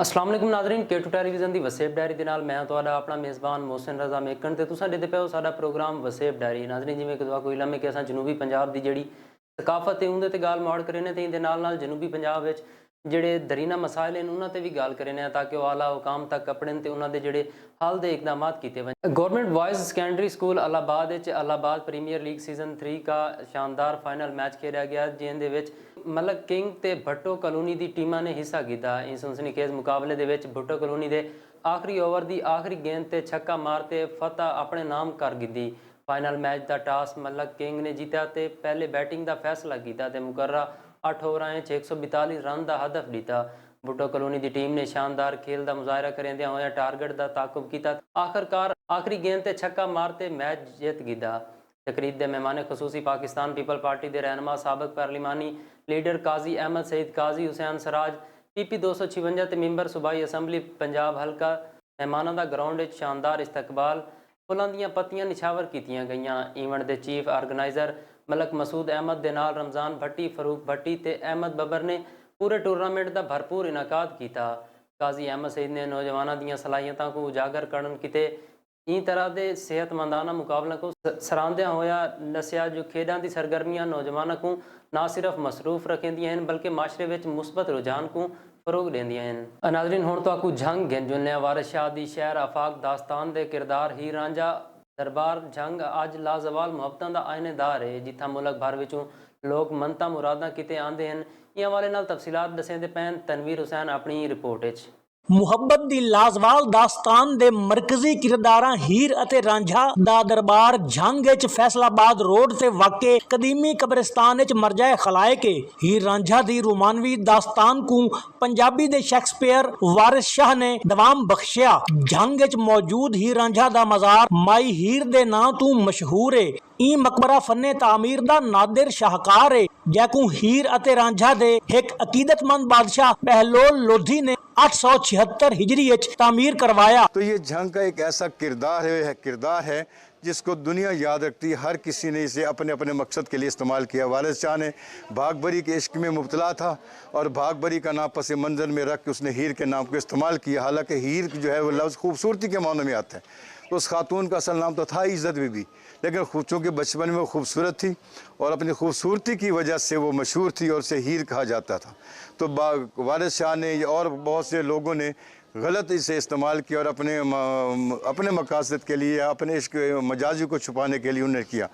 अस्सलाम वालेकुम नाज़रीन, के टू टेलीविज़न की वसेब डायरी के नाल मैं तुहाडा अपना मेज़बान मोहसिन रज़ा मेकन ते तुसां देखदे पिओ साडा प्रोग्राम वसेब डायरी। नाज़रीन जिवें कि कोई लम्हे कि असां जनूबी पंजाब की जिहड़ी सकाफत है उहदे ते गल मौड़ करें ते इहदे नाल जनूबी पंजाब विच जिहड़े दरीना मसाइल हैं उन्हां ते भी गल करें ताकि वह आला हुकाम तक अपने ते उन्हां दे जिहड़े हल दे इकदाम किए वन। Government boys secondary school Allahabad Allahabad premier league season 3 का शानदार फाइनल मैच खेलिया गया जिंदे विच मलक किंग ते भट्टो कलोनी की टीमां ने हिस्सा किया। इस सनसनीखेज मुकाबले दे विच भट्टो कलोनी के आखिरी ओवर की आखिरी गेंद ते छक्का मारते फतह अपने नाम कर गिद्धी। फाइनल मैच का टास मलक किंग ने जीता तो पहले बैटिंग का फैसला किया तो मुकर्रा 8 ओवरां 142 रन का हदफ दिता। भुट्टो कलोनी की टीम ने शानदार खेल का मुजाहरा करेंद्या होया टारगेट का ताकुब किया। आखिरकार आखिरी गेंद ते छक्का मारते मैच जीत गिया। तकरीब के मेहमान खसूसी पाकिस्तान पीपल पार्टी के रहनुमा सबक पार्लिमानी लीडर काजी अहमद सईद काजी हुसैन सराज PP 256 ते मैंबर सूबाई असैम्बली पंजाब हल्का मेहमानों का ग्राउंड शानदार इस्तकबाल फुलों दी पत्तियां निछावर कीतियां गईयां। इवेंट के चीफ ऑर्गेनाइजर मलक मसूद अहमद दे नाल रमजान भट्टी फरूक भट्टी ते अहमद बबर ने पूरे टूरनामेंट का भरपूर इनाकाद किया। काजी अहमद सईद ने नौजवानों दी सलाहियतों को उजागर करन किते इन तरह के सेहतमंदाना मुकाबलों को सराहंदिया होया दस्या जो खेडों की सरगर्मियां नौजवानों को ना सिर्फ मसरूफ रखेंदियां हैं बल्कि माशरे में मुस्बत रुझान को फरोग देंदियां हैं। नाज़रीन हुण तो जंग गेंजुलने वारिस शाह दी शहर आफाक दास्तान के किरदार हीर रांझा दरबार जंग अज लाजवाल मुहब्बतां दा आयनेदार है जिथा मुल्क भर विचों लोग मनता मुरादा किते आंदे हैं। इन हवाले नाल तफसीलात दसेंदे पैन तनवीर हुसैन अपनी रिपोर्ट विच। मुहब्बत दी लाजवाल दास्तान दे मरकजी किरदारां हीर अते रांझा दा दरबार जंग विच फैसलाबाद रोड ते वाके कदीमी कब्रिस्तान विच मरजाए खलायक हीर रांझा दी रोमानवी दास्तान को पंजाबी दे शेक्सपियर वारिस शाह ने दवाम बख्शिया। जंग विच मौजूद हीर रांझा दा मजार माई हीर दे नां तो मशहूर है। ई मकबरा फन्ने तामीर दा नादिर शाहकार है जैकू हीर अते रांझा दे एक अकीदतमंद बादशाह बहलोल लोधी ने 876 हिजरी तामीर करवाया। तो ये जंग का एक ऐसा किरदार है जिसको दुनिया याद रखती है। हर किसी ने इसे अपने अपने मकसद के लिए इस्तेमाल किया। वारिस शाह ने भागबरी के इश्क में मुब्तला था और भागबरी का नाम पस मंज़र में रख के उसने हीर के नाम को इस्तेमाल किया। हालांकि हीर जो है वो लफ्ज़ खूबसूरती के मानों में आता है। तो उस खातून का असल नाम तो था इज़्ज़त बीबी, लेकिन चूँकि बचपन में वो खूबसूरत थी और अपनी खूबसूरती की वजह से वो मशहूर थी और उसे हीर कहा जाता था। तो वारिस शाह ने और बहुत से लोगों ने गलत इसे इस्तेमाल किया और अपने मकासद के लिए अपने इश्क मजाजी को छुपाने के लिए उन्हें किया।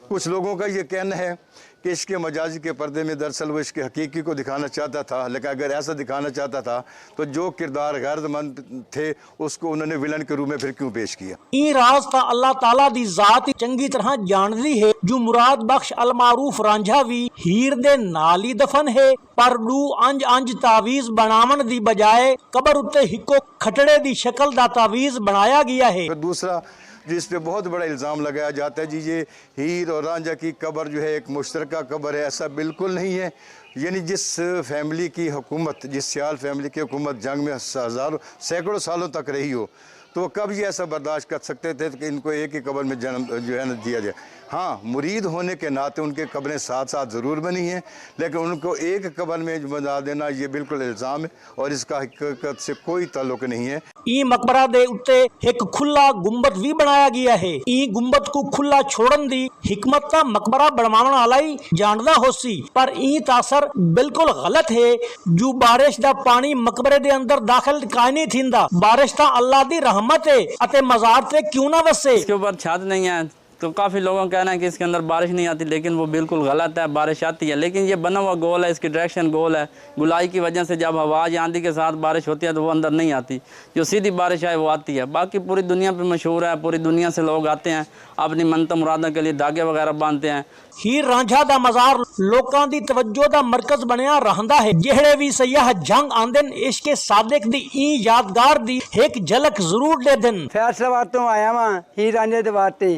कुछ लोगों का ये कहना है कि इश्क मजाजी के पर्दे में दरअसल वो इश्क हकीकी को दिखाना चाहता था, लेकिन अगर ऐसा दिखाना चाहता था तो जो किरदार गैरतमंद थे उसको उन्होंने विलन के रूप में फिर क्यों पेश किया। ई राज ता अल्लाह ताला दी जात चंगी तरह जानदी है जो मुराद बख्श अल मारूफ रांझा भी हीर दे नाल ही दफन है पर दू अंज अंज तावीज बनावन दी बजाय कबर उत्ते हिको खटड़े दी शक्ल दा तावीज बनाया गया है। दूसरा जिस पे बहुत बड़ा इल्ज़ाम लगाया जाता है जी ये हीर और रांझा की कब्र जो है एक मुश्तरका कब्र है, ऐसा बिल्कुल नहीं है। यानी जिस फैमिली की हुकूमत, जिस सियाल फैमिली की हुकूमत जंग में हज़ारों सैकड़ों सालों तक रही हो तो कब ये ऐसा बर्दाश्त कर सकते थे कि इनको एक ही कब्र में जन्म जो है ना दिया जाए। हाँ, मुरीद होने के नाते उनके कब्रें साथ साथ ज़रूर बनी हैं, लेकिन उनको एक कब्र में बना देना ये बिल्कुल इल्ज़ाम है और इसका हकीकत से कोई ताल्लुक नहीं है। ई मकबरा दे उत्ते एक खुला गुंबद भी बनाया गया है। ई गुंबद को खुला छोड़न दी हिकमत ता मकबरा बनवाने वाला ही जानदा होसी, पर ई तासर बिल्कुल गलत है। जो बारिश दा पानी मकबरे दे अंदर दाखिल काहे नहीं थींदा। बारिश ता अल्लाह दी रहमत है अते मजार ते क्यों ना वसे। इसके ऊपर छत नहीं है तो काफ़ी लोगों का कहना है कि इसके अंदर बारिश नहीं आती, लेकिन वो बिल्कुल गलत है। बारिश आती है, लेकिन ये बना हुआ गोल है, इसकी डायरेक्शन गोल है। गुलाई की वजह से जब हवा या आंधी के साथ बारिश होती है तो वो अंदर नहीं आती, जो सीधी बारिश है वो आती है। बाकी पूरी दुनिया पे मशहूर है, पूरी दुनिया से लोग आते हैं अपनी मनता मुरादा के लिए धागे वगैरह बांधते हैं। हीर रांझा दा मजार लोकां दी तवज्जो दा मरकज बनया रहंदा है। जेहड़े भी सयाह जंग आंदे इश्क सादिक दी ई यादगार दी एक झलक जरूर दे देन। फैसलाबाद तो आया वां हीर रांझे दे वास्ते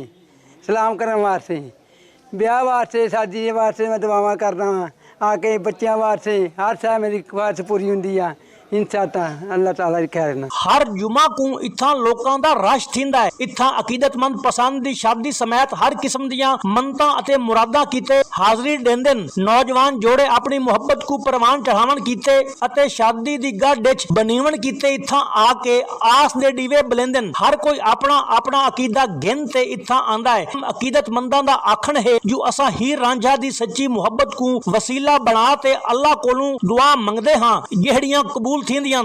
सलाम करन वास्ते, ब्याह वास्ते, शादी वास्ते मैं दुआवां करदा वां, आके बच्चों वास्ते हर शह मेरी ख्वाहिश पूरी हुंदी आ। इंसाता अल्लाह ताला दी खैर ना। हर जुमा को इत्थां लोकां दा रश थिंदा है। इत्थां अकीदतमंद पसंद दी शादी समेत हर किस्म दियां मनतां अते मुरादां कीते हाज़री देंदे न। नौजवान जोड़े अपनी मुहब्बत को परवान चढ़ावन कीते अते शादी दी गढ़ विच बनीवन कीते इत्थां आके आस दे डीवे बलेंदे न। हर कोई अपना अपना अकीदा गिन ते इत्थां आंदा है। अकीदतमंदां दा आखण है जो असां हीर रांझा दी सच्ची मुहब्बत को वसीला बना ते अल्लाह कोलों दुआ मंगदे हां जेहड़ियां कबूल थींदियां।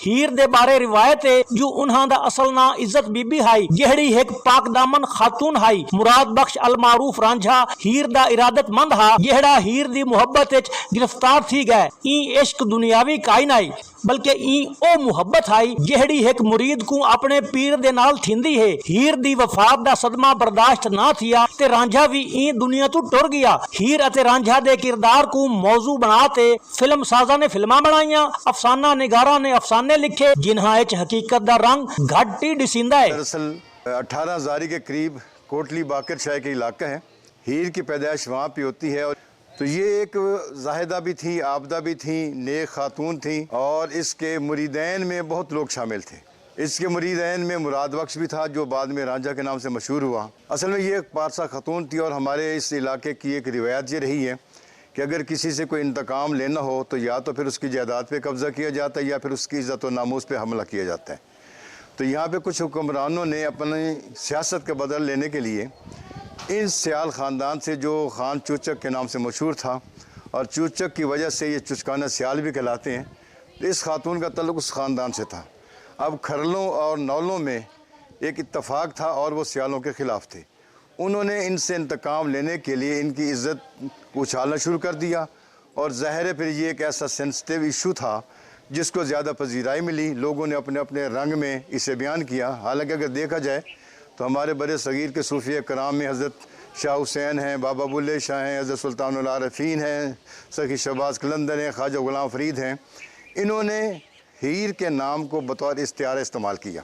हीर दे बारे रिवायत है जो उन्हां दा असल ना इज्जत बीबी हाई जेहड़ी एक पाक दामन खातून हाई। मुराद बख्श अल मारूफ रांझा हीर दा इरादतमंद हा जेहड़ा हीर दी मुहब्बत विच गिरफ्तार थी गए। ई इश्क दुनियावी काई नाई बल्कि ई ओ मुहब्बत आई जेहड़ी एक मुरीद को अपने पीर दे नाल थींदी है। हीर दी वफात दा सदमा बर्दाश्त ना थिया ते रांझा भी ई दुनिया तो टुर गया। हीर अते रांझा दे किरदार को मौजू बना ते फिल्म साजा ने फिल्मां बनाईयां, अफसाना निगारा ने अफसाने लिखे जिन्हां विच हकीकत दा रंग घट ही दिसिंदा है। दरअसल 18 हज़ारी के करीब कोटली बाकर शाह के इलाका है। हीर की पैदाइश वहाँ पे होती है और तो ये एक जाहिदा भी थी, आबदा भी थी, नेक खातून थी और इसके मुरीदैन में बहुत लोग शामिल थे। इसके मुरीदैन में मुराद बख्श भी था जो बाद में रांझा के नाम से मशहूर हुआ। असल में ये एक पारसा खातून थी और हमारे इस इलाके की एक रिवायत ये रही है कि अगर किसी से कोई इंतकाम लेना हो तो या तो फिर उसकी जायदाद पे कब्ज़ा किया जाता है या फिर उसकी इज़्ज़त और नामूस पे हमला किया जाता है। तो यहाँ पे कुछ हुक्मरानों ने अपनी सियासत का बदल लेने के लिए इन सियाल ख़ानदान से जो खान चूचक के नाम से मशहूर था और चूचक की वजह से ये चुचकाना सियाल भी कहलाते हैं, इस खातून का तल्लुक़ उस ख़ानदान से था। अब खरलों और नौलों में एक इत्तफ़ाक़ था और वो सियालों के ख़िलाफ़ थे। उन्होंने इनसे इंतकाम लेने के लिए इनकी इज़्ज़त उछालना शुरू कर दिया और ज़ाहिर है फिर ये एक ऐसा सेंसिटिव इशू था जिसको ज़्यादा पजीराई मिली। लोगों ने अपने अपने रंग में इसे बयान किया। हालांकि अगर देखा जाए तो हमारे बड़े सगीर के सूफिया कराम में हज़रत शाह हुसैन हैं, बाबा बुल्ले शाह हैं, हज़रत सुल्तानुल आरिफीन हैं, सखी शहबाज कलंदर हैं, ख्वाजा गुलाम फरीद हैं। इन्होंने हीर के नाम को बतौर इस्तिआरा इस्तेमाल किया।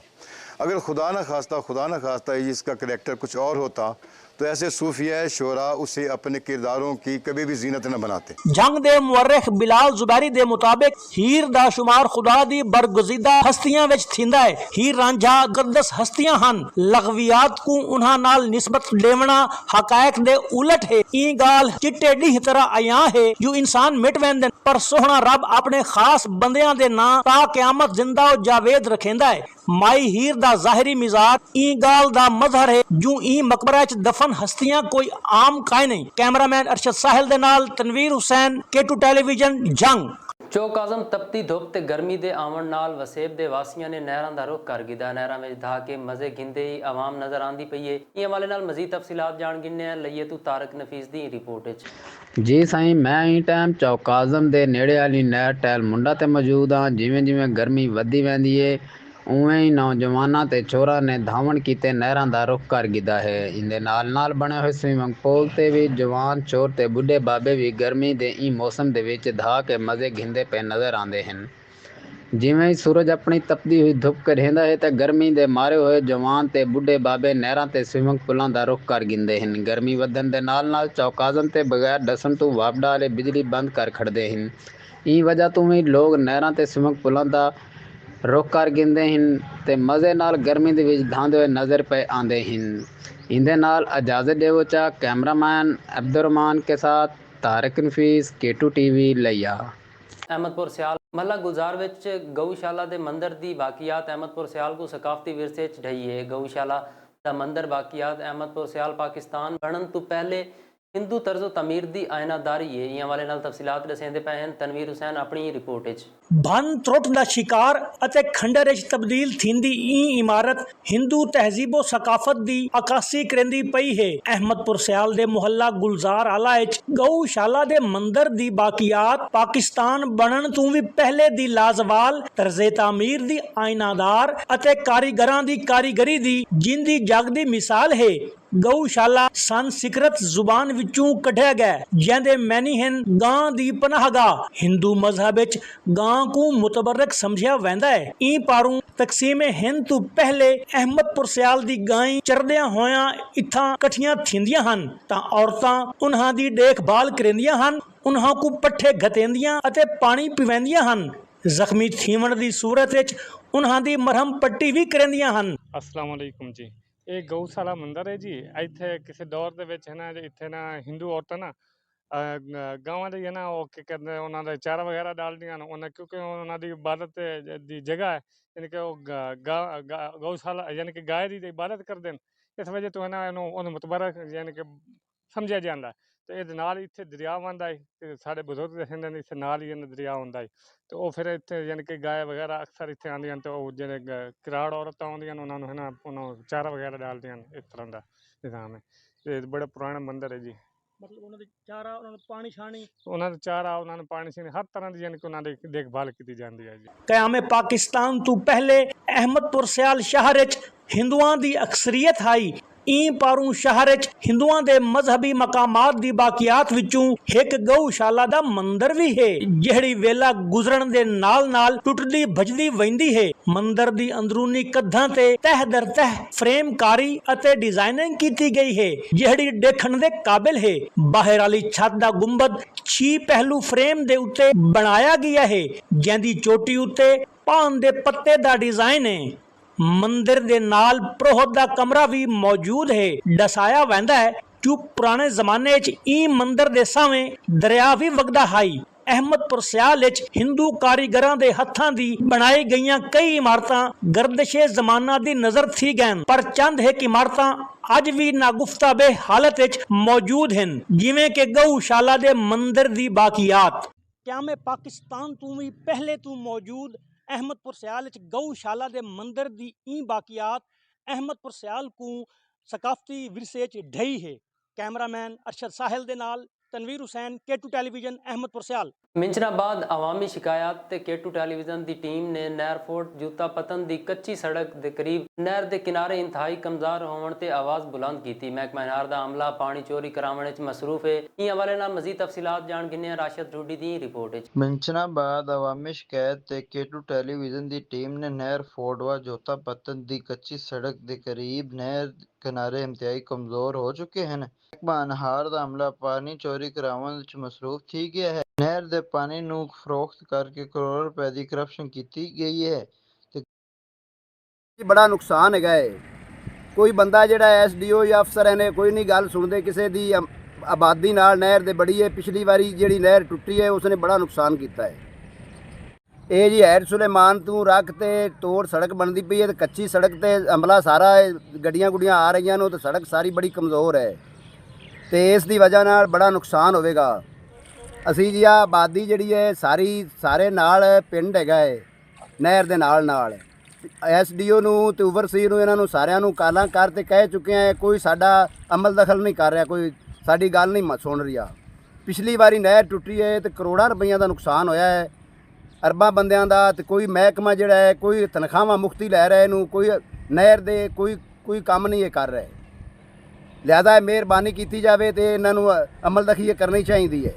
अगर खुदा न खास्ता इसका करैक्टर कुछ और होता तो ऐसे सूफिया शोरा उसे अपने किरदारों की कभी भी जीनत न बनाते। जंग दे मुअर्रिख बिलाल जुबैरी दे मुताबिक हीर दा शुमार खुदा दी बरगुज़ीदा हस्तियां विच थिंदा है। हीर रांझा मुक़द्दस हस्तियां हन। लग़वियात को उन्हां नाल निस्बत देवना हकायक दे उलट है। ई गाल चिट्टे ढीह तरह आया है जो इंसान मिट वेंदे पर सोहना रब अपने खास बंदियां दे नां ता क़यामत जिंदा और जावेद रखेंदा है। माई हीर दा ज़ाहिरी मिजाज ई गाल दा मजहर है जो ई मकबरा च दफन हस्तियां कोई आम काए नहीं। कैमरामैन अरशद साहिल दे नाल तनवीर हुसैन, K2 टेलीविजन, जंग। ਚੌਕ ਆਜ਼ਮ ਤਪਤੀ ਧੁੱਪ ਤੇ ਗਰਮੀ ਦੇ ਆਉਣ ਨਾਲ ਵਸੇਬ ਦੇ ਵਾਸੀਆਂ ਨੇ ਨਹਿਰਾਂ ਦਾ ਰੁਖ ਕਰ ਕੀਤਾ। ਨਹਿਰਾਂ ਵਿੱਚ ਧਾ ਕੇ ਮਜ਼ੇ ਗਿੰਦੇ ਹੀ ਆਵਾਮ ਨਜ਼ਰ ਆਂਦੀ ਪਈ ਏ। ਇਹ ਹਵਾਲੇ ਨਾਲ ਮਜ਼ੀਦ ਤਫਸੀਲਾਤ ਜਾਣ ਗਿੰਨੇ ਲਈਏ ਤੂੰ ਤਾਰਕ ਨਫੀਸ ਦੀ ਰਿਪੋਰਟ ਵਿੱਚ। ਜੀ ਸਾਈਂ, ਮੈਂ ਇਹ ਟਾਈਮ ਚੌਕ ਆਜ਼ਮ ਦੇ ਨੇੜੇ ਵਾਲੀ ਨਹਿਰ ਟਹਿਲ ਮੁੰਡਾ ਤੇ ਮੌਜੂਦ ਹਾਂ। ਜਿਵੇਂ ਜਿਵੇਂ ਗਰਮੀ ਵੱਧਦੀ ਵੈਂਦੀ ਏ ਉਵੇਂ ਹੀ ਨੌਜਵਾਨਾਂ ਤੇ ਚੋਰਾਂ ਨੇ ਧਾਵਣ ਕੀਤੇ ਨਹਿਰਾਂ ਦਾ ਰੁਖ ਕਰ ਗਿੱਦਾ ਹੈ। ਇਹਦੇ ਨਾਲ ਬਣੇ ਹੋਏ ਸਵਿਮਿੰਗ ਪੂਲ ਤੇ ਵੀ ਜਵਾਨ ਚੋਰ ਤੇ ਬੁੱਢੇ ਬਾਬੇ ਵੀ ਗਰਮੀ ਦੇ ਇਹ ਮੌਸਮ ਦੇ ਵਿੱਚ ਧਾ ਕੇ ਮਜ਼ੇ ਗਿੰਦੇ ਪਏ ਨਜ਼ਰ ਆਉਂਦੇ ਹਨ। ਜਿਵੇਂ ਹੀ ਸੂਰਜ ਆਪਣੀ ਤਪਦੀ ਹੋਈ ਧੁੱਪ ਰਹਿੰਦਾ ਹੈ ਤਾਂ ਗਰਮੀ ਦੇ ਮਾਰੇ ਹੋਏ ਜਵਾਨ ਤੇ ਬੁੱਢੇ ਬਾਬੇ ਨਹਿਰਾਂ ਤੇ ਸਵਿਮਿੰਗ ਪੂਲਾਂ ਦਾ ਰੁਖ ਕਰ ਗਿੰਦੇ ਹਨ। ਗਰਮੀ ਵਧਣ ਦੇ ਨਾਲ ਚੌਕ ਆਜ਼ਮ ਤੇ ਬਗੈਰ ਦੱਸਣ ਤੋਂ ਵਾਪਡਾ ਵਾਲੇ ਬਿਜਲੀ ਬੰਦ ਕਰ ਖੜਦੇ ਹਨ। ਇਹ ਵਜ੍ਹਾ ਤੋਂ ਵੀ ਲੋਕ ਨਹਿਰਾਂ ਤੇ ਸਵਿਮਿੰਗ ਪੂਲਾਂ ਦਾ ਰੁਖ ਕਰ ਗਿੰਦੇ ਹਨ ਤੇ ਮਜ਼ੇ ਨਾਲ ਗਰਮੀ ਦੇ ਵਿੱਚ ਧਾਂਦੇ ਹੋਏ ਨਜ਼ਰ ਪਏ ਆਉਂਦੇ ਹਨ। ਇਹਦੇ ਨਾਲ ਇਜਾਜ਼ਤ ਦਿਓ ਚਾ ਕੈਮਰਾਮੈਨ ਅਬਦੁਰਰਹਿਮਾਨ के साथ ਤਾਰਕ ਨਫੀਸ, K2 TV लिया। ਅਹਿਮਦਪੁਰ ਸਿਆਲ ਮਹੱਲਾ ਗੁਲਜ਼ਾਰ ਵਿੱਚ ਗਊਸ਼ਾਲਾ ਦੇ ਮੰਦਰ ਦੀ ਬਾਕੀਆਤ ਅਹਿਮਦਪੁਰ ਸਿਆਲ को ਸਕਾਫਤੀ ਵਿਰਸੇ 'ਚ ਢਈ ਹੈ। ਗਊਸ਼ਾਲਾ ਦਾ ਮੰਦਰ ਬਾਕੀਆਤ ਅਹਿਮਦਪੁਰ ਸਿਆਲ ਪਾਕਿਸਤਾਨ ਬਣਨ ਤੋਂ ਪਹਿਲੇ हिंदू तर्ज़ो तमीर दी आयनादारी है। ये हवाले नाल तफसीलात दसेंदे पए हैं तनवीर हुसैन अपनी रिपोर्ट विच। भन त्रुट दा शिकार अते खंडर विच तब्दील थींदी ई इमारत हिंदू तहजीबो सकाफत दी अकासी करेंदी पई है। अहमदपुर सियाल दे मुहल्ला गुलजार आला विच गऊशाला दे मंदिर दी बाकियात पाकिस्तान बनन तों भी पहले दी लाजवाल तर्ज़े तामीर दी आयनादार अते कारीगरां दी कारीगरी दी जिंदी जग दी मिसाल है। ਗਊਸ਼ਾਲਾ ਸੰਸਕ੍ਰਿਤ ਜ਼ੁਬਾਨ ਵਿੱਚੋਂ ਕੱਢਿਆ ਗਿਆ ਜਿਹਦੇ ਮੈਨੀ ਹਨ ਗਾਂ ਦੀ ਪਨਾਹਗਾਹ। ਹਿੰਦੂ ਮਜ਼ਹਬ ਵਿੱਚ ਗਾਂ ਨੂੰ ਮੁਤਬਰਕ ਸਮਝਿਆ ਵੈਂਦਾ ਹੈ। ਇਹ ਪਾਰੂ ਤਕਸੀਮੇ ਹਿੰਦ ਤੋਂ ਪਹਿਲੇ ਅਹਿਮਦਪੁਰ ਸਿਆਲ ਦੀ ਗਾਂ ਚਰਦਿਆਂ ਹੋਇਆਂ ਇੱਥਾਂ ਇਕੱਠੀਆਂ ਥੀਂਦੀਆਂ ਹਨ ਤਾਂ ਔਰਤਾਂ ਉਹਨਾਂ ਦੀ ਦੇਖਭਾਲ ਕਰਿੰਦੀਆਂ ਹਨ, ਉਹਨਾਂ ਨੂੰ ਪੱਠੇ ਘਤੇਂਦੀਆਂ ਅਤੇ ਪਾਣੀ ਪਿਵਾਉਂਦੀਆਂ ਹਨ। ਜ਼ਖਮੀ ਥੀਵਣ ਦੀ ਸੂਰਤ ਵਿੱਚ ਉਹਨਾਂ ਦੀ ਮਰਹਮ ਪੱਟੀ ਵੀ ਕਰਿੰਦੀਆਂ ਹਨ। अस्सलाम वालेकुम जी। ਇਹ ਗਊਸ਼ਾਲਾ ਮੰਦਰ ਹੈ ਜੀ। ਇੱਥੇ ਕਿਸੇ ਦੌਰ ਦੇ ਵਿੱਚ ਹੈ ਨਾ ਇੱਥੇ ਨਾ ਹਿੰਦੂ ਔਰਤਾਂ ਨਾ ਗਾਵਾਂ ਦੇ ਨਾ ਉਹ ਕੀ ਕਹਿੰਦੇ ਉਹਨਾਂ ਦਾ ਚਾਰਾ ਵਗੈਰਾ ਡਾਲਦੀਆਂ ਨੇ ਉਹਨਾਂ ਕਿਉਂਕਿ ਉਹਨਾਂ ਦੀ ਇਬਾਦਤ ਦੀ ਜਗ੍ਹਾ ਹੈ, ਯਾਨੀ ਕਿ ਉਹ ਗਊਸ਼ਾਲਾ ਯਾਨੀ ਕਿ ਗਾਇ ਦੀ ਇਬਾਦਤ ਕਰਦੇ ਨੇ। ਇਸ ਵਜ੍ਹਾ ਤੋਂ ਹੈ ਨਾ ਉਹਨੂੰ ਮੁਤਬਰਕ ਯਾਨੀ ਕਿ ਸਮਝਿਆ ਜਾਂਦਾ। ਤੇ ਇਹਦੇ ਨਾਲ ਇੱਥੇ ਦਰਿਆ ਵਗਦਾ ਹੈ ਤੇ ਸਾਡੇ ਬਜ਼ੁਰਗ ਦੱਸਦੇ ਨੇ ਇੱਥੇ ਨਾਲ ਹੀ ਦਰਿਆ ਹੁੰਦਾ ਹੈ ਤੇ ਉਹ ਫਿਰ ਇੱਥੇ ਯਾਨੀ ਕਿ ਗਾਇ ਵਗੈਰਾ ਅਕਸਰ ਇੱਥੇ ਆਉਂਦੀਆਂ ਨੇ ਤੇ ਉਹ ਜਿਹੜੇ ਕਿਰਾੜ ਔਰਤਾਂ ਆਉਂਦੀਆਂ ਨੇ ਉਹਨਾਂ ਨੂੰ ਹੈ ਨਾ ਉਹਨੂੰ ਚਾਰਾ ਵਗੈਰਾ ਡਾਲਦੀਆਂ ਨੇ। ਇਸ ਤਰ੍ਹਾਂ ਦਾ ਨਿਜ਼ਾਮ ਹੈ ਤੇ ਬੜਾ ਪੁਰਾਣਾ ਮੰਦਰ ਹੈ ਜੀ। ਮਤਲਬ ਉਹਨਾਂ ਦੇ ਚਾਰਾ, ਉਹਨਾਂ ਨੂੰ ਪਾਣੀ ਛਾਣੀ, ਉਹਨਾਂ ਦਾ ਚਾਰਾ, ਉਹਨਾਂ ਨੂੰ ਪਾਣੀ ਛਾਣੀ, ਹਰ ਤਰ੍ਹਾਂ ਦੀ ਯਾਨੀ ਕਿ ਉਹਨਾਂ ਦੀ ਦੇਖਭਾਲ ਕੀਤੀ ਜਾਂਦੀ ਹੈ ਜੀ। क़याम पाकिस्तान ਤੋਂ ਪਹਿਲੇ ਅਹਿਮਦਪੁਰ ਸਿਆਲ ਸ਼ਹਿਰ ਵਿੱਚ ਹਿੰਦੂਆਂ ਦੀ ਅਕਸਰੀਅਤ ਹਾਈ। ई पारू शहर हिंदुओं के मजहबी मकामात दी बाकियात विचों एक गऊशाला दा मंदिर भी है जिहड़ी वेला गुजरन दे नाल नाल टुटदी भजदी वहिंदी है। मंदिर दी अंदरूनी कद्धां ते तह दर तह फ्रेमकारी अते डिजाइनिंग कीती गई है जिहड़ी देखण दे काबिल है। बाहर वाली छत दा गुंबद 6 पहलू फ्रेम दे उत्ते बनाया गया है जिहदी चोटी उत्ते पान दे पत्ते दा डिजाइन है। मंदिर दे नाल प्रोहत दा कमरा भी मौजूद है। दसाया वैंदा है कि पुराने जमाने च ई मंदिर दे सावें दरिया भी वगदा हाई। अहमदपुर सियाल विच हिंदू कारीगरां दे हत्थां दी बनाई गईयां कई इमारतां गर्दिशे जमाना दी नजर थी गैन पर चंद एक इमारतां अज भी नागुफ्ताबे हालत विच मौजूद हैं जिवें कि गऊशाला दे मंदिर दी बाकियात। क़याम पाकिस्तान तों भी पहले तो मौजूद अहमदपुर सियाल गऊशाला के मंदिर की ई बाकियात अहमदपुर सियाल को सकाफती विरसे ढई है। कैमरामैन अरशद साहिल के नाल तनवीर हुसैन, केटू टेलीविजन, अहमदपुर सियाल। मिंचनाबाद अवामी शिकायत ते केटू टेलीविजन की टीम ने नहर फोर्ट जूता पतन की कच्ची सड़क के करीब नहर के किनारे इंतहाई कमज़ोर होने ते आवाज़ बुलंद की। महकमा नहर का अमला पानी चोरी कराने मसरूफ है। इस हवाले नाल मजीद तफसीलात जान गिने राशिद रूडी की रिपोर्ट। मिंचनाबाद अवामी शिकायत ते केटू टेलीविजन की टीम ने नहर फोर्ट व जोता पतन की कच्ची सड़क के करीब नहर किनारे इंतहाई कमज़ोर हो चुके हैं। महकमा नहर का अमला पानी चोरी कराने मसरूफ थी गया है। नहर दे पानी नू फरोख्त करके करोड़ रुपए की करप्शन की गई है ते बड़ा नुकसान है। कोई बंदा जिहड़ा SDO या अफसर ने कोई नहीं गल सुनते किसी दी आबादी नाल नहर दे बड़ी है। पिछली बारी जिहड़ी नहर टुटी है उसने बड़ा नुकसान किया है। ये जी हैर सुलेमान तू रख ते तोड़ सड़क बनती पई है, कच्ची सड़क ते अमला सारा गड्डियां गुड्डियां आ रही हैं तो सड़क सारी बड़ी कमज़ोर है तो इस दी वजह नाल बड़ा नुकसान होवेगा। ਅਸੀਂ ਜੀ ਆਬਾਦੀ ਜਿਹੜੀ ਹੈ ਸਾਰੇ ਨਾਲ ਪਿੰਡ ਹੈਗਾ ਹੈ ਨਹਿਰ ਦੇ ਨਾਲ SDO ਨੂੰ ਤੇ ਓਵਰਸੀਅਰ ਨੂੰ ਇਹਨਾਂ ਨੂੰ ਸਾਰਿਆਂ ਨੂੰ ਕਾਲਾਂ ਕਰ ਤੇ ਕਹਿ ਚੁੱਕੇ ਆ, ਕੋਈ ਸਾਡਾ ਅਮਲ ਦਖਲ ਨਹੀਂ ਕਰ ਰਿਹਾ, ਕੋਈ ਸਾਡੀ ਗੱਲ ਨਹੀਂ ਸੁਣ ਰਿਹਾ। ਪਿਛਲੀ ਵਾਰੀ ਨਹਿਰ ਟੁੱਟੀ ਹੈ ਤੇ ਕਰੋੜਾਂ ਰੁਪਈਆਂ ਦਾ ਨੁਕਸਾਨ ਹੋਇਆ ਹੈ, ਅਰਬਾਂ ਬੰਦਿਆਂ ਦਾ, ਤੇ ਕੋਈ ਮਹਿਕਮਾ ਜਿਹੜਾ ਹੈ ਕੋਈ ਤਨਖਾਹਾਂ ਮੁਫਤੀ ਲੈ ਰਿਹਾ ਇਹਨੂੰ, ਕੋਈ ਨਹਿਰ ਦੇ ਕੋਈ ਕੰਮ ਨਹੀਂ ਇਹ ਕਰ ਰਿਹਾ। ਲਿਆਦਾ ਮਿਹਰਬਾਨੀ ਕੀਤੀ ਜਾਵੇ ਤੇ ਇਹਨਾਂ ਨੂੰ ਅਮਲ ਦਖਲ ਕਰਨੀ ਚਾਹੀਦੀ ਹੈ।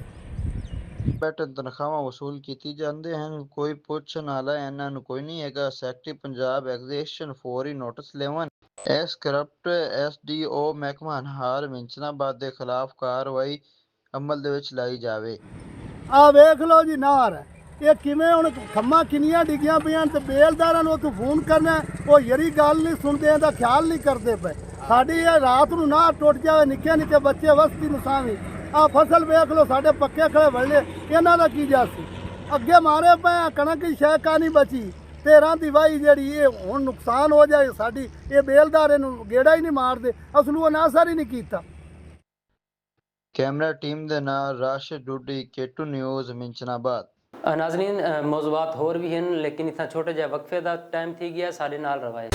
ਬੈਠ ਤਨਖਾਹਾਂ ਵਸੂਲ ਕੀਤੀ ਜਾਂਦੇ ਹਨ, ਕੋਈ ਪੁੱਛਣ ਵਾਲਾ ਇਹਨਾਂ ਨੂੰ ਕੋਈ ਨਹੀਂ ਹੈਗਾ। ਸੈਕਟਰੀ ਪੰਜਾਬ ਐਗਜ਼ੀਕਿਊਸ਼ਨ ਫੌਰੀ ਨੋਟਿਸ ਲੈਵਨ ਇਸ ਕਰਪਟ SDO ਮਹਿਕਮਾ ਨਹਰ ਮਿੰਚਨਾਬਾਦ ਦੇ ਖਿਲਾਫ ਕਾਰਵਾਈ ਅਮਲ ਦੇ ਵਿੱਚ ਲਾਈ ਜਾਵੇ। ਆ ਵੇਖ ਲਓ ਜੀ ਨਹਰ ਇਹ ਕਿਵੇਂ ਹੁਣ ਖੰਮਾਂ ਕਿੰਨੀਆਂ ਡਿੱਗੀਆਂ ਪਈਆਂ ਤੇ ਬੇਲਦਾਰਾਂ ਨੂੰ ਉੱਥੋਂ ਫੋਨ ਕਰਨਾ ਉਹ ਯਰੀ ਗੱਲ ਨਹੀਂ ਸੁਣਦੇ, ਇਹਦਾ ਖਿਆਲ ਨਹੀਂ ਕਰਦੇ ਪਏ। ਸਾਡੀ ਇਹ ਰਾਤ ਨੂੰ ਨਹਰ ਟੁੱਟ ਜਾਵੇ, ਨਿੱਕੇ ਨਿੱਕੇ ਬੱਚੇ ਵਸਤੀ ਨੂੰ ਸਾਵੀ ਆ ਫਸਲ ਵੇਖ ਲਓ ਸਾਡੇ ਪੱਕੇ ਖੜੇ ਵੜਲੇ, ਇਹਨਾਂ ਦਾ ਕੀ ਜਾਸੀ ਅੱਗੇ ਮਾਰੇ ਪਏ ਕਣਕ ਦੀ ਸ਼ੈਕਾ ਨਹੀਂ ਬਚੀ 13 ਦੀ ਵਾਹੀ ਜਿਹੜੀ ਇਹ ਹੁਣ ਨੁਕਸਾਨ ਹੋ ਜਾਏ ਸਾਡੀ, ਇਹ ਬੇਲਦਾਰ ਇਹਨੂੰ ਗੇੜਾ ਹੀ ਨਹੀਂ ਮਾਰਦੇ, ਅਸਲੂ ਅਨਾਸਰ ਹੀ ਨਹੀਂ ਕੀਤਾ। कैमरा टीम दे नाल राशिद डूडी, केटू न्यूज़ मिंचनाबाद। नाज़रीन मौज़ूआत होर भी हैं लेकिन इतना छोटे जे वक्फे का टाइम थी गया, साडे नाल रवाए।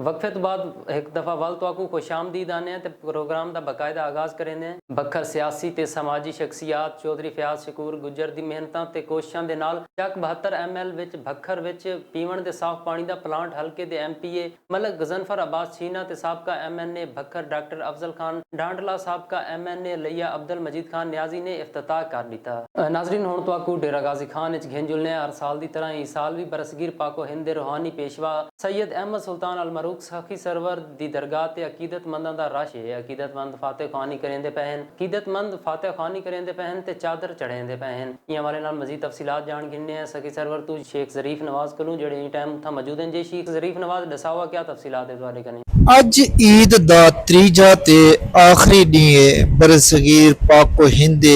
वक्फे तो बाद एक दफ़ा वल तो आकू खुश आमदीद आने ते प्रोग्राम का बाकायदा आगाज़ करेंगे बखर सियासी ते समाजी शख्सियात चौधरी फयाज शकूर गुजर की मेहनतां ते कोशिशां दे नाल चक 72 ML विच भखर विच पीवन दे साफ पानी का प्लांट हल्के दे MPA मलक गजनफर अब्बास छीना ते साबका MNA भखर डॉक्टर अफजल खान डांडला साबका MNA लिया अब्दुल मजीद खान न्याजी ने इफ्तिताह कर दिता। नाजरीन हुण तो आकू डेरा गाजी खान विच घेंजुलने हर साल की तरह इस साल भी बरसगीर पाको हिंद दे रूहानी पेशवा सैयद अहमद सुल्तान अल मरूक सखी सरवर दी दरगाह ते अकीदतमंदां दा रश है। अकीदतमंद फातह खानी करेंदे पहन अकीदतमंद फातह खानी करेंदे पहन ते चादर चढ़ेंदे पहन। ये हवाले नाल मजीद तफसीलात जान गिनने हैं सखी सरवर तू शेख जरीफ नवाज करूं जेड़े इन टाइम था मौजूद हैं। जे शेख जरीफ नवाज दसावा क्या तफसीलात है तुहाडे कने? अज ईद दा त्रीजा ते आखिरी डी है बरसगीर पाको हिंद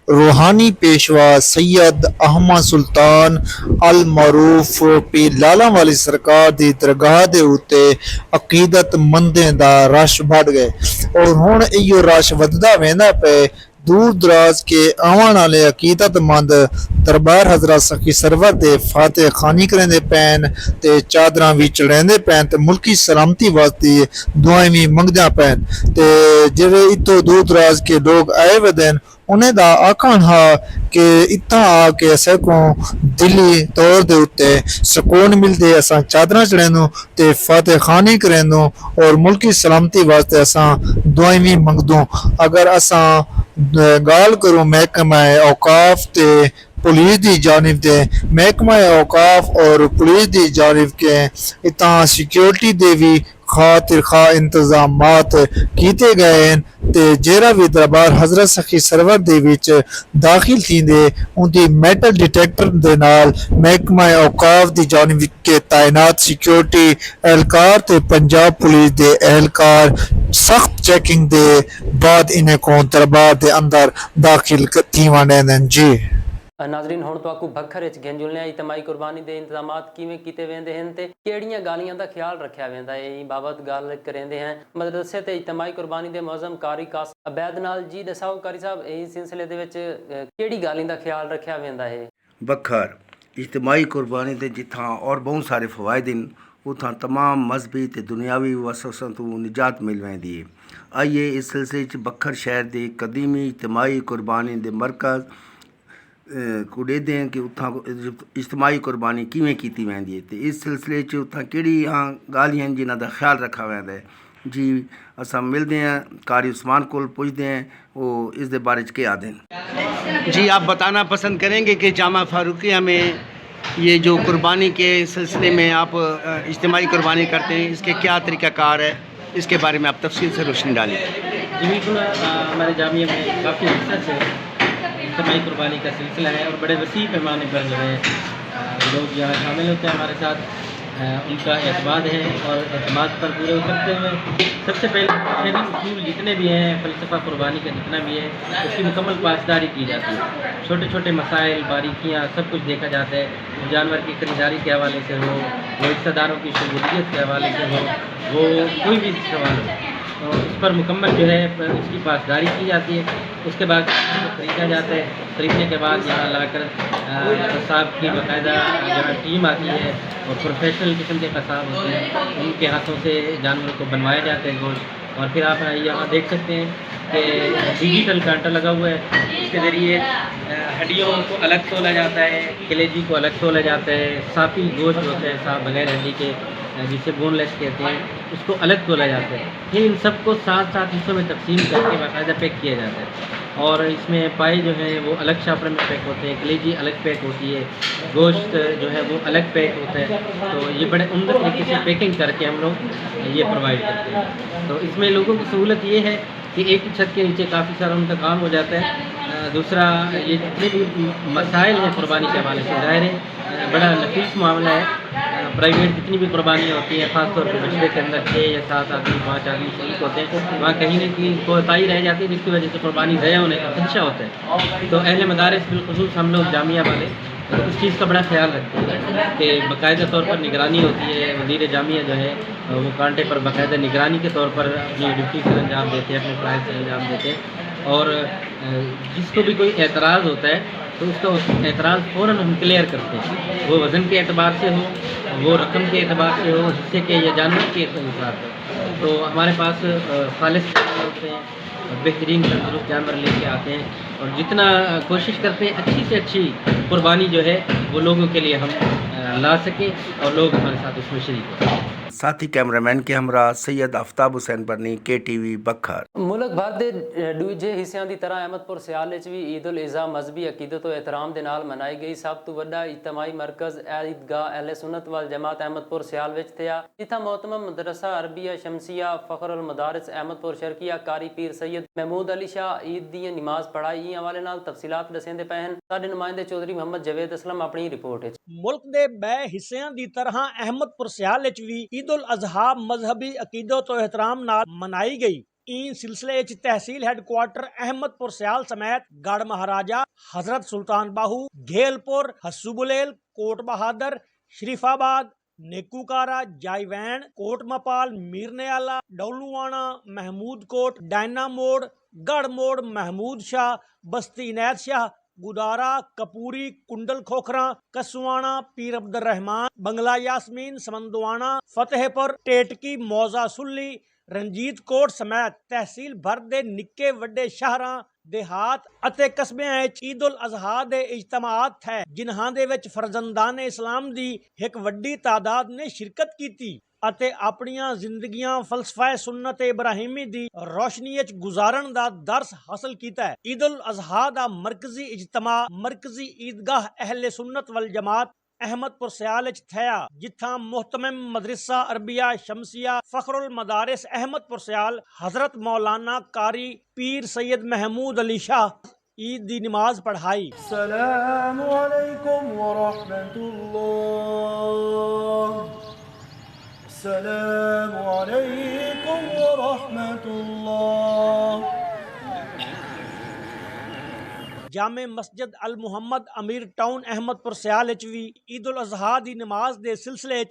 रूहानी पेशवा सैयद अहमद सुल्तान अल मरूफ पीर लाला वाली सरकार दी दरगाह दे उत्ते अकीदतमंदें दा रश बढ़ गए और हुण इहो रश वधदा वेंदा पे। दूर दराज के आवन वाले अकीदतमंद दरबार हजरत सखी सरवर दे फातह खानी करेंदे पैन ते चादरां भी चढ़ेंदे पैन ते मुल्की सलामती वास्ते दुआएं भी मंगदे पैन ते जेड़े इतो दूर दराज के लोग आए वदन उन्हें दा आखन हा कि इतना आके असें को दिली तौर दे उत्ते सुकून मिलदे असां चादरां चढ़ेंदो ते फातह खानी करेंदो और मुल्की सलामती वास्ते असां दुआएं भी मंगदो। अगर असां गाल करूं महकमा औकाफ ते पुलिस की जानिब दे महकमा औकाफ और पुलिस की जानिब के इतना सिक्योरिटी दे भी खातिर खा इंतजामात किए गए ते जेरा भी दरबार हजरत सखी सरवर दे विच दाखिल थींदे उनकी मेटल डिटेक्टर दे नाल महकमा औकाफ दी जानिब के तैनात सिक्योरिटी एहलकार ते पंजाब पुलिस दे एहलकार सख्त चेकिंग दे बाद इन्हें को दरबार दे अंदर दाखिल थी वंडे जी। नाजरीन हुण तो आकू भखर विच घेंजुलने इजतमाही कुर्बानी दे इंतजामात किवें कीते वेंदे हन ते किहड़ियां गालियां दा ख्याल रखिया वेंदा है ई बाबत गल करेंदे हैं मदरसे ते इजतमाही कुर्बानी दे मौजम कारी कास अबैद नाल जी दसाओ कारी साहब इस सिलसिले दे विच किहड़ी गालियां दा ख्याल रखिया वेंदा है? बखर इजतमाही कुर्बानी दे जिथां और बहुत सारे फ़वाइद हैं उथां तमाम मजहबी ते दुनियावी वसवसों तो निजात मिल वेंदी है। आइए इस सिलसिले च बखर शहर दे कदीमी इजतमाही कुर्बानी दे मरकज़ को ॾेदे हैं कि उतां इजतमाही कुर्बानी किवें कीती वेंदी है ते इस सिलसिले च उतां कहिड़ियां ॻाल्हियां आहिनि जिन्हां दा ख्याल रखा वेंदा है जी। असां मिलते हैं कारी उस्मान को पूछते हैं वो इस दे बारे च क्या आदे हैं जी। आप बताना पसंद करेंगे कि जामा फारूकिया में ये जो कुर्बानी के सिलसिले में आप इजतमाही कुर्बानी करते हैं इसके क्या तरीक़ाकार है, इसके बारे में आप तफसील से रोशनी डालें। जी बिल्कुल, हमारे जामिया में काफ़ी रिसर्च है इजतमाही कुर्बानी का सिलसिला है और बड़े वसी पैमाने पर जो है लोग यहाँ शामिल होते हैं हमारे साथ। उनका एतमाद है और एतमाद पर पूरे उतरते हुए सबसे पहले शहरी उसूल जितने भी हैं फ़लसफ़ा कुर्बानी का जितना भी है उसकी मुकम्मल पासदारी की जाती है। छोटे छोटे मसाइल बारीकियाँ सब कुछ देखा जाता है। जानवर की खरीदारी के हवाले से हो, वो हिस्सेदारों की शमूलियत के हवाले से हो, वो कोई भी सवाल हो तो उस पर मुकम्मल जो है उसकी पासदारी की जाती है। उसके बाद ख़रीदा जाता है। ख़रीदने के बाद यहाँ लाकर कसाब की बाकायदा यहाँ टीम आती है और प्रोफेशनल किस्म के कसाब होते हैं, उनके हाथों से जानवरों को बनवाया जाता है गोश्त। और फिर आप यहाँ देख सकते हैं कि डिजिटल कांटा लगा हुआ है, इसके ज़रिए हड्डियों को अलग तोला जाता है, कलेजी को अलग तोला जाता है, साफ़ी गोश्त होता है साफ बगैर हड्डी के जिसे बोनलेस कहते हैं उसको अलग तोला जाता है। फिर इन सबको साथ साथ हिस्सों में तकसीम करके बाकायदा पैक किया जाता है और इसमें पाए जो है वो अलग शापर में पैक होते हैं, कलेजी अलग पैक होती है, गोश्त जो है वो अलग पैक होता है। तो ये बड़े उम्दा तरीके से पैकिंग करके हम लोग ये प्रोवाइड करते हैं। तो इसमें लोगों की सहूलत ये है कि एक ही छत के नीचे काफ़ी सारा उनका काम हो जाता है। दूसरा ये जितने भी मसाइल हैं कुर्बानी के हवाले से ज़ाहिर है बड़ा नफीस मामला है। प्राइवेट जितनी भी कुर्बानियाँ होती हैं ख़ासतौर पर बछड़े के अंदर 6 या 7 आदमी 5 आदमी शरीक होते हैं, वहाँ कहीं न कहीं कोताही रह जाती है जिसकी वजह से कुर्बानी ज़ाया होने का खदशा होता है। तो अहले मदारिस बिलखुसूस हम लोग जामिया वाले तो उस चीज़ का बड़ा ख्याल रखते हैं कि बाकायदा तौर पर निगरानी होती है। वज़ीर जामिया जो है वो कांटे पर बाकायदा निगरानी के तौर पर अपनी ड्यूटी से अंजाम देते हैं, अपने फ़राइज़ से अंजाम देते हैं। और जिसको भी कोई एतराज़ होता है तो उसका एतराज़ फ़ौरन हम क्लियर करते हैं, वो वज़न के एतबार से हो, वो रकम के एतबार से हो, हिस्से के या जानवर के अनुसार। तो हमारे पास खालिस होते हैं, बेहतरीन तंदुरुस्त जानवर लेके आते हैं और जितना कोशिश करते हैं अच्छी से अच्छी कुर्बानी जो है वो लोगों के लिए हम ला सकें और लोग हमारे साथ उसमें शरीक हों। साथी कैमरामैन के हमरा सैयद आफ्ताब हुसैन बरनी KTV बखर। मुल्क भर ਦੇ ਦੂਜੇ ਹਿੱਸਿਆਂ ਦੀ ਤਰ੍ਹਾਂ ਅਹਿਮਦਪੁਰ ਸਿਆਲ ਵਿੱਚ ਵੀ ਈਦ ਉਲ ਅਜ਼ਹਾ ਮਜ਼ਹਬੀ ਅਕੀਦਤ ਤੇ ਇਤਰਾਮ ਦੇ ਨਾਲ ਮਨਾਈ ਗਈ। ਸਭ ਤੋਂ ਵੱਡਾ ਇਜਤਮਾਈ ਮਰਕਜ਼ ਈਦਗਾਹ ਅਹਿਲੇ ਸੁਨਨਤ ਵਲ ਜਮਾਤ ਅਹਿਮਦਪੁਰ ਸਿਆਲ ਵਿੱਚ ਥਿਆ, ਜਿੱਥੇ ਮੁਹਤਮਮ ਮਦਰਸਾ ਅਰਬੀਆ ਸ਼ਮਸੀਆ ਫਖਰ ਅਲ ਮਦਾਰਿਸ ਅਹਿਮਦਪੁਰ ਸ਼ਰਕੀਆ कारी पीर सैयद महमूद अली शाह ईद दी नमाज पढ़ाई। इस हवाले नाल तफसीलात दसेंदे पए हन साडे नुमाइंदे चौधरी मोहम्मद जवेद असलम अपनी रिपोर्ट विच। ਮੁਲਕ ਦੇ ਬੈ ਹਿੱਸਿਆਂ ਦੀ ਤਰ੍ਹਾਂ ਅਹਿਮਦਪੁਰ ਸਿਆਲ ਵਿੱਚ ਵੀ ਈਦ ਉਲ ਅਜ਼ਹਾ ਮਜ਼ਹਬੀ ਅਕੀਦਤ ਤੇ ਇਹਤਰਾਮ ਨਾਲ ਮਨਾਈ ਗਈ। ਇਸ ਸਿਲਸਿਲੇ ਵਿੱਚ ਤਹਿਸੀਲ ਹੈੱਡਕੁਆਟਰ ਅਹਿਮਦਪੁਰ ਸਿਆਲ ਸਮੇਤ ਗੜ ਮਹਾਰਾਜਾ, ਹਜ਼ਰਤ ਸੁਲਤਾਨ ਬਾਹੂ, घेलपुर, हस्सूबुलेल, कोट बहादुर, शरीफाबाद, नेकूकारा, जायवैन, कोट मपाल, मीरने आला, डौलूवाना, महमूद कोट, डायना मोड़, गढ़ मोड़, महमूद शाह, बस्ती इनैत शाह, गुदारा, कपूरी, कुंडल खोखरा, कसवाना, पीर अब्दुल रहमान, बंगला यासमीन, समंदवाना, फतेहपुर, टेटकी, मौजा सुल्ली, रंजीत कोट समेत तहसील भर दे निक्के वड्डे शहरां, देहात ਅਤੇ ਕਸਬਿਆਂ ਵਿੱਚ ਈਦ ਉਲ ਅਜ਼ਹਾ ਦੇ ਇਜਤਮਾਆਤ ਹੈ, ਜਿਨ੍ਹਾਂ ਦੇ ਵਿੱਚ ਫਰਜ਼ੰਦਾਨ ਇਸਲਾਮ ਦੀ ਇੱਕ ਵੱਡੀ ਤਾਦਾਦ ਨੇ ਸ਼ਿਰਕਤ ਕੀਤੀ ਅਤੇ ਆਪਣੀਆਂ ਜ਼ਿੰਦਗੀਆਂ ਫਲਸਫਾ ਸੁन्नत ਇਬਰਾਹੀਮੀ ਦੀ ਰੋਸ਼ਨੀ ਵਿੱਚ ਗੁਜ਼ਾਰਨ ਦਾ ਦਰਸ ਹਾਸਲ ਕੀਤਾ ਹੈ। ਈਦ ਉਲ ਅਜ਼ਹਾ ਦਾ ਮਰਕਜ਼ੀ ਇਜਤਮਾ ਮਰਕਜ਼ੀ ਈਦਗਾਹ ਅਹਿਲੇ ਸੁन्नत ਵਲ ਜਮਾਤ अहमदपुर सियाल थया, जिथा मुहतमिम मदरसा अरबिया शमसिया फखरुल मदारिस अहमदपुर सियाल हजरत मौलाना कारी पीर सैयद महमूद अली शाह ईद दी नमाज पढ़ाई। अस्सलामु अलैकुम व रहमतुल्लाह, अस्सलामु अलैकुम व रहमतुल्लाह। जामे मस्जिद अल मुहम्मद अमीर टाउन अहमदपुर सियाल भी ईद उल अजहा की नमाज के सिलसिले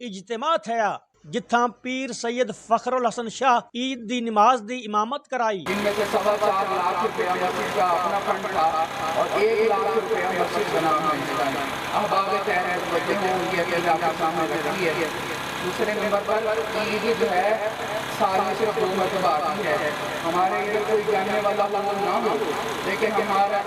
इजतिमा थया, जिथा पीर सैयद फखरुल हसन शाह ईद की नमाज की इमामत कराई। इनमें से 4.25 लाख रुपया मस्जिद का अपना फंड था और 1 लाख रुपया मस्जिद बनाने में अहबाब तहरीर बच्चे हैं उनकी अकेले आपके सामने रखी है। दूसरे नंबर पर ईद जो है साल से 2 मरतबा आती है। हमारे इधर कोई जानने वाला लोग ना हो, लेकिन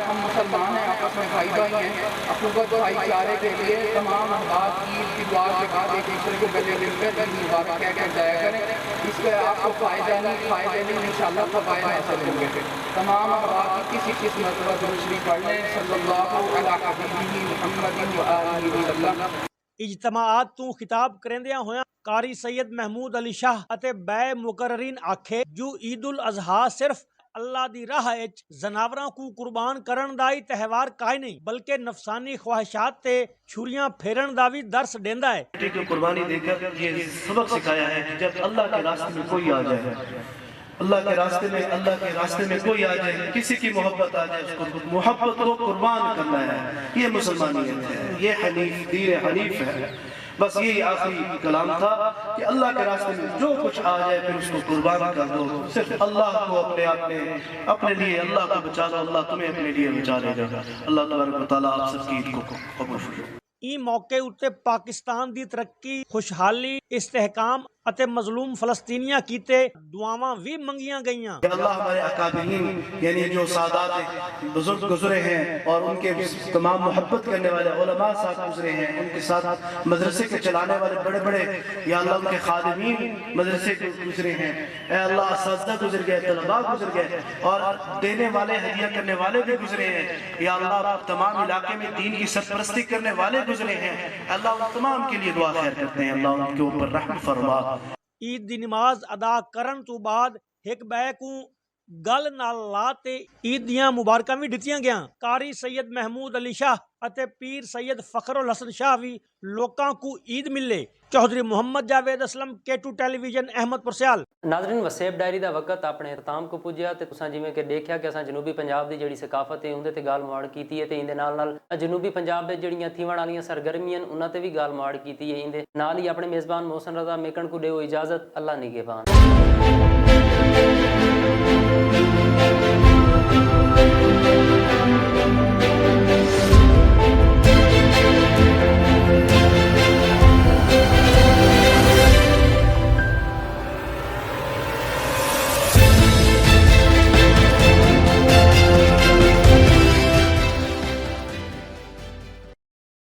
हम मुसलमान हैं, आपस में भाई भाई हैं। अखुबत भाईचारे के लिए तमाम अहबाब ईद की दुआ के बाद एक दूसरे को गले मिलकर ईद मुबारक कह कर जाया करें। इससे आपको फ़ायदा नहीं इंशाअल्लाह फ़वाइद हासिल होंगे। तमाम अहबाब की किसी किस्मत पर दुरूद पढ़ लें सल्लल्लाहु अलैहि मुहम्मदिन व आलिहि वसल्लम। इजतमाआत तू खिताब करंदिया होया कारी सैयद महमूद अली शाह अते बै मुकर्ररीन आखे जो ईद उल अजहा सिर्फ अल्लाह दी राह विच जनावरां को कुर्बान करन दा ही त्यौहार काई नहीं, बल्कि नफसानी ख्वाहिशात ते छुरियां फेरन दा भी दर्स देंदा है। की कुर्बानी देकर ये सबक सिखाया है कि जब अल्लाह के रास्ते में कोई आ जाए, अल्लाह के रास्ते में कोई आ जाए, किसी की मोहब्बत आ जाए, उसको मोहब्बत को कुर्बान करना है। ये मुसलमानियत है, ये दीन हनीफ है। बस यही आखिरी कलाम था कि अल्लाह के रास्ते में जो कुछ आ जाए फिर उसको कुर्बान कर दो। सिर्फ अल्लाह को अपने लिए अल्लाह को बचा लो, अल्लाह तुम्हें अपने लिए बचा लेगा। अल्लाह तबारक व तआला आप सबकी ईद को कबूल फरमाए। ई मौके उत्ते पाकिस्तान दी तरक्की, खुशहाली, इस्तेहकाम अते मजलूम फलस्तीनियां कीते दुआवां भी मंगियां गईयां। अल्लाह हमारे अकाबिरीन यानी जो सादात बुजुर्ग गुजरे हैं और उनके तमाम मोहब्बत करने वाले उलमा साहब गुजरे हैं, उनके साथ मदरसे के चलाने वाले बड़े बड़े या अल्लाह उनके खादिमीन मदरसे के गुजरे हैं। ए अल्लाह असातिज़ा गुजर गए, तलबा गुजर गए और देने वाले हदिया करने वाले भी गुजरे हैं। या अल्लाह तमाम इलाके में दीन की सरपरस्ती करने वाले गुजरे हैं। अल्लाह उन तमाम के लिए दुआ खैर करते हैं, अल्लाह उनके ऊपर रहम फरमा। ईद दी नमाज अदा करन तो बाद एक बै को गल नाल ला ते ईद दियां मुबारकां भी दित्तियां गया। कारी सैयद महमूद अली शाह अते पीर सैयद फखरुल हसन शाह भी लोकां को ईद मिले। चौधरी मोहम्मद जावेद असलम K2 टेलीविजन अहमदपुर सियाल। नाज़रीन वसेब डायरी का वक्त अपने इख्ताम को पुज्या ते तुसां जिवें कि देखिया कि असां जनूबी पंजाब की जिहड़ी सकाफत है उहदे ते गाल मुआड़ कीती है ते इंदे नाल जनूबी पंजाब दे जिहड़ियां थीवण वालियां सरगर्मियां उन्हां ते भी गाल मुआड़ कीती है। इंदे नाल ही अपने मेज़बान मोहसिन रज़ा मेकन को दिओ इजाज़त। अल्लाह निगहबान।